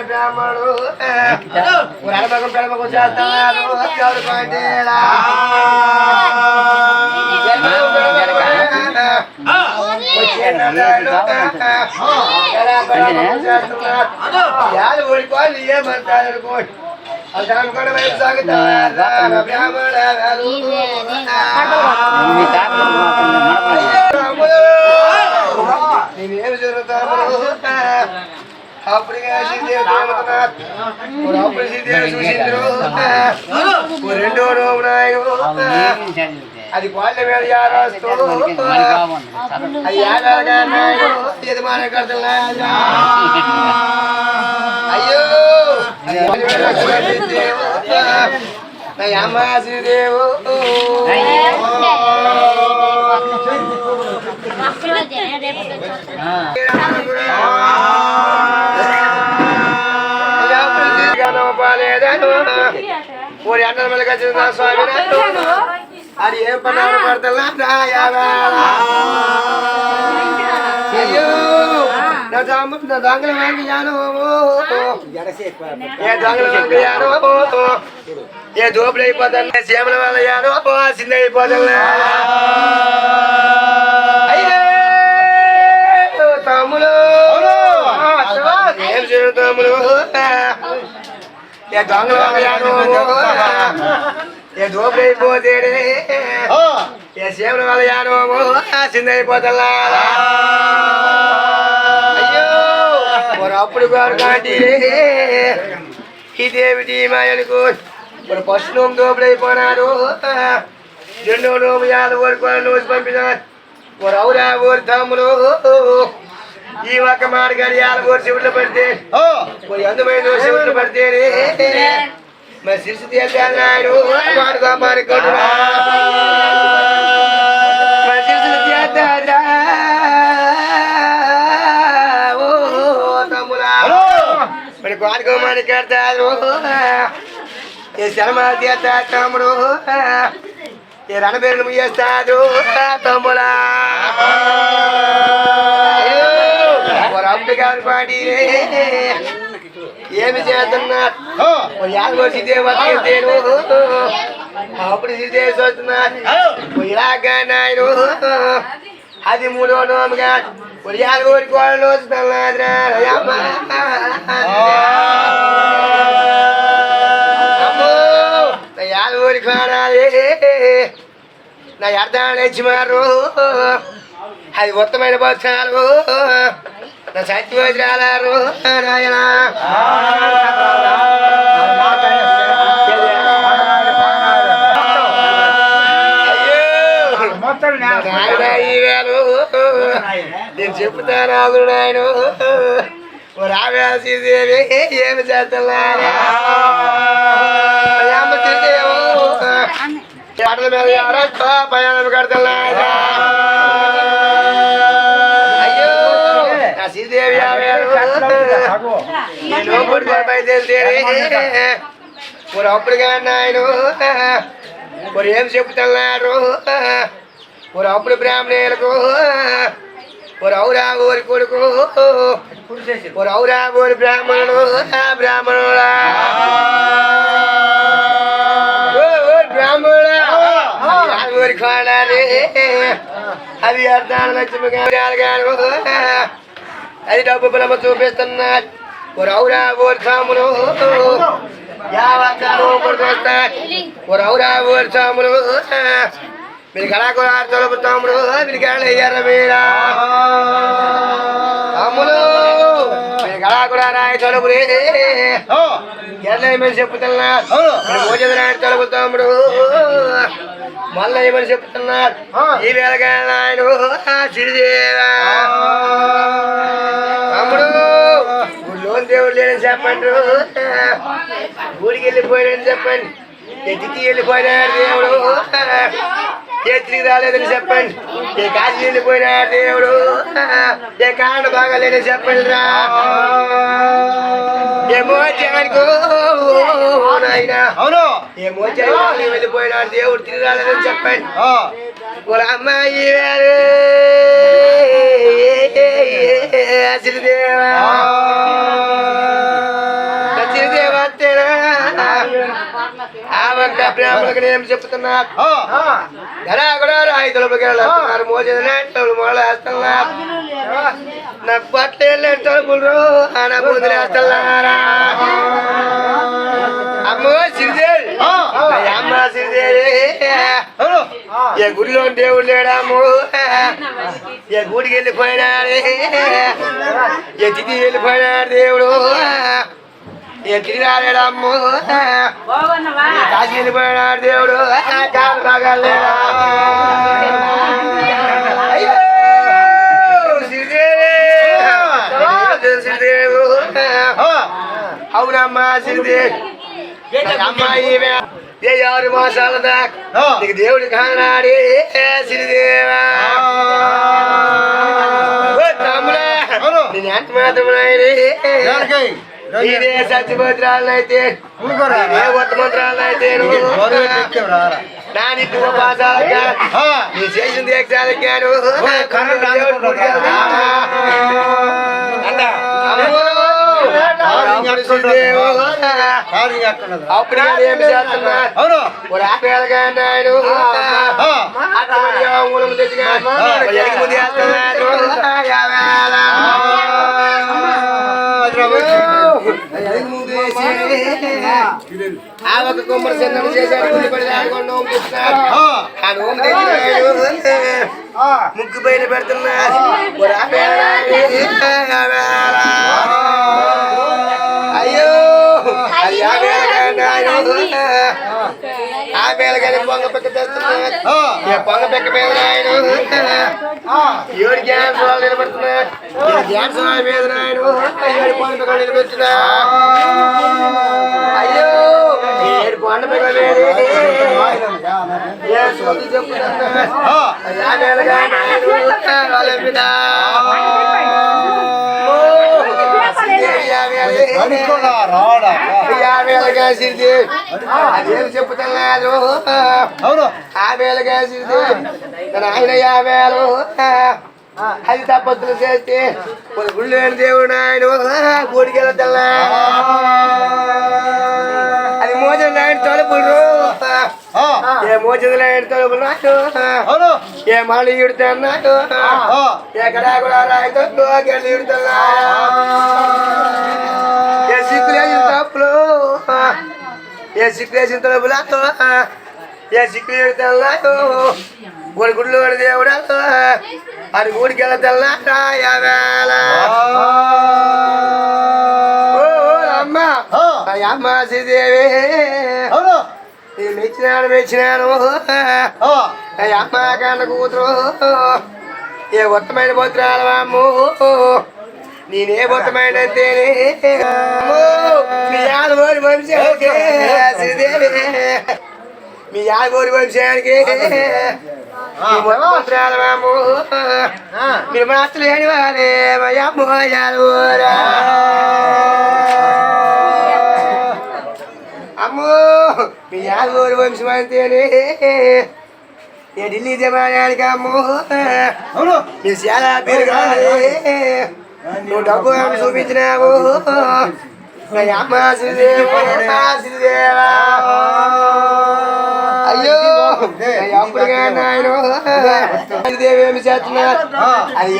బ్రాహ్మణుడు అడమకం పెడమకం చేస్తాడు ఓడిపోయి ఏమంటారు అనుకోండి అది కూడా వైపు సాగుతారు బ్రాహ్మణ నేనేమి జరుగుతాను అప్పుడు చూసిండ్రు రెండో నోము నాయకు అది కోళ్ళ మీద యారాస్తూ అది యాగా యజమాన కడతలా అయ్యో అమ్మ శ్రీదేవు పూరి అన్న మళ్ళీ స్వామి అది ఏం పడాలి పడతా అయ్యో నా దొంగల వాంగియాను ఏ దొంగల వాంగియాను ఏ దోపుడు అయిపోతాను సీమల వల్ల యాను సింద అయిపోతాను అయ్యో తమ్ముడు ఏం చేయను తమ్ముడు ఏ దొంగల వాంగియాను ఏ దోపుడు అయిపోతే ఏ సీమల వల్ల యాను సింద అయిపోతాను అప్పుడు గారు కాంటి ఇదేమిటి మాయనుకో మరి ఫస్ట్ నోము దోపుడైపోయినారు రెండో నోము యాద ఓడుకోవాలని నోసి పంపినారు మరి అవురా ఓరి తమ్ముడు ఈ ఒక్క మాట కానీ యాద ఓరి శివుళ్ళు పడితే మరి అందమైన శివుళ్ళు పడితే మరి శిశు తీర్చాను ఆయన మాడుగా మాడుకోడు మరి శిశులు తీర్చారా మరి పాడుకోమని కడతారు ఏ శర్మ తీస్తా తమ్ముడు ఏ రణబేరులు ముయ్యేస్తాడు తమ్ముడా అప్పుడు కాదు పాడి ఏమి చేస్తున్నారు యాదవ సిద్ధేవతేను అప్పుడు సిద్ధేసి వస్తున్నారు ఇలాగా నాయను అది మూడో నోముగా యాద ఊరి కోళ్ళు యాద ఊరి కోడాలి నా అర్థాలు ఇచ్చిమారు అది ఉత్తమైన పక్షాలు నా సత్యవజ్రాలు నాయన నేను చెప్తాను ఆదురు నాయన రావేదేవి ఏమి చేస్తున్నా ఆటల మీద పయాణం కడతా అయ్యో నా శ్రీదేవి మరి అప్పుడుగా నాయన మరి ఏం చెప్తున్నారు మరి అప్పుడు బ్రాహ్మణులకు మరి అవురా ఊరి కొడుకు మరి అవురా ఊరి బ్రాహ్మణుడు బ్రాహ్మణుడా బ్రాహ్మణుడా ఊరి కోడాలి అది అర్థాలు లక్ష్మిగా అది డబ్బు పిల్లమ చూపిస్తున్నా మరి అవురా ఊరి సాములు మరి అవురా ఊరి సాములు మీరు కళాకుల తలుపు తమ్ముడు మీరు కళయ్యార మీరా తమ్ముడు మీరు కళాకుల రాయ తలుపులే ఎల్లయ్యమని చెప్తున్నారు భోజన రాయ తలుపు తమ్ముడు మల్లయ్యమని చెప్తున్నారు ఈ వేళగా ఆయన సిరిదేవా తమ్ముడు గుడిలోని దేవుడు లేదని చెప్పండి ఊరికి వెళ్ళిపోయాడని చెప్పండి ఎత్తికి వెళ్ళిపోయినాడు దేవుడు చేతికి రాలేదని చెప్పండి ఏ కాశీ వెళ్ళిపోయినాడు దేవుడు ఏ కాండ బాగాలేదని చెప్పండి రా ఏ మోచానికో నాయన అవును ఏ మోచానికి వెళ్ళిపోయినాడు దేవుడు తిరిగి రాలేదని చెప్పండి వాళ్ళ అమ్మాయి అసలు దేవా వంక ప్రేమలకు నేను చెప్తున్నా ధరా కూడా రైతులకి వెళ్తున్నారు మోజేస్తున్నారు మొదలేస్తున్నారు నాకు బట్టలు తలుపులు నా బుద్ధులు వేస్తున్నారా అమ్మో సిరిదేవి అమ్మ సిరిదేవి ఏ గుడిలో దేవుడు లేడాము ఏ గుడికి వెళ్ళిపోయినాడే ఏ తిథి వెళ్ళిపోయినాడు దేవుడు ఏ తిరిగి రాలేడమ్ము కాశీ వెళ్ళిపోయినాడు దేవుడు కాలు బాగా లేడా శ్రీదేవి అవునమ్మా శ్రీదేవి అమ్మాయి ఏ 6 మాసాల దాకా నీకు దేవుడి కానాడి శ్రీదేవా తమ్ముడా నేను ఎంత మాత్రమే నీదే సత్యభద్రాలనైతే ఏ వర్తమంత్రాలనైతే నా నిత్య ఉపాసాలకి నీ చేసింది ఎగ్జాలకాను అప్పుడు ఏమి చేస్తున్నారు ఆయన మూలం తెచ్చుగా ముందు చేస్తున్నారు ఆ ఒక కొమ్మరి చెందని చేశాడు ముగ్గు బయట పెడుతున్నారు అయ్యో ఆ బేలగాని పొంగ పెక్క తెస్తున్నారు పొంగ పెక్క మీద ఆయన ఏడు డ్యాన్స్ వాళ్ళు నిలబెడుతున్నారు డ్యాన్స్ వాళ్ళ మీద ఆయన ఏడు పొంగ పెక్క నిలబెట్టినా అయ్యో ఏడు పొంగ పెక్క మీద చెప్తున్నారు ఆ బేలగాని వాళ్ళ మీద అదేం చెప్తున్నాడు అవును ఆ వేళగా ఆయన 50 అది తప్పత్తులు చేస్తే గుళ్ళు దేవుడు ఆయన గుడికి వెళ్తా అది మోజం ఆయన తలుపులు ఏ మోజం ఆయన తలుపులు నాడు ఏ మళ్ళీ ఇడుతున్నాడు ఎక్కడా కూడా రాయితో ఇడుతున్నా ఏ సిక్కులేసిన తప్పులు ఏ సిక్కులేసిన తలుపులు ఏ సిక్కు ఎడుతున్నాడు గుడి గుడ్లు దేవుడు అది గుడికి వెళ్తా అమ్మ అమ్మ శ్రీదేవి మెచ్చినాను అమ్మ కన్న కూతురు ఏ ఉత్తమైన పోతురాలు అమ్ము నేనే ఉత్తమైన మీ ఆడబోరి వంశానికి శ్రీదేవి మీ ఆడబోరి వంశానికి మంత్రాలము మీరు మాత్రం లేని వారే మయమ్మోయాలురా అమ్మో మీ యాదూరు వంశం అంతేనే ఏ ఢిల్లీ జమానానికి అమ్మో మీరు చాలా పేరు నువ్వు డబ్బు చూపించినావు అమ్మ శ్రీదేవా అయ్యో అప్పుడు శ్రీదేవి ఏమి చేస్తున్నారు అది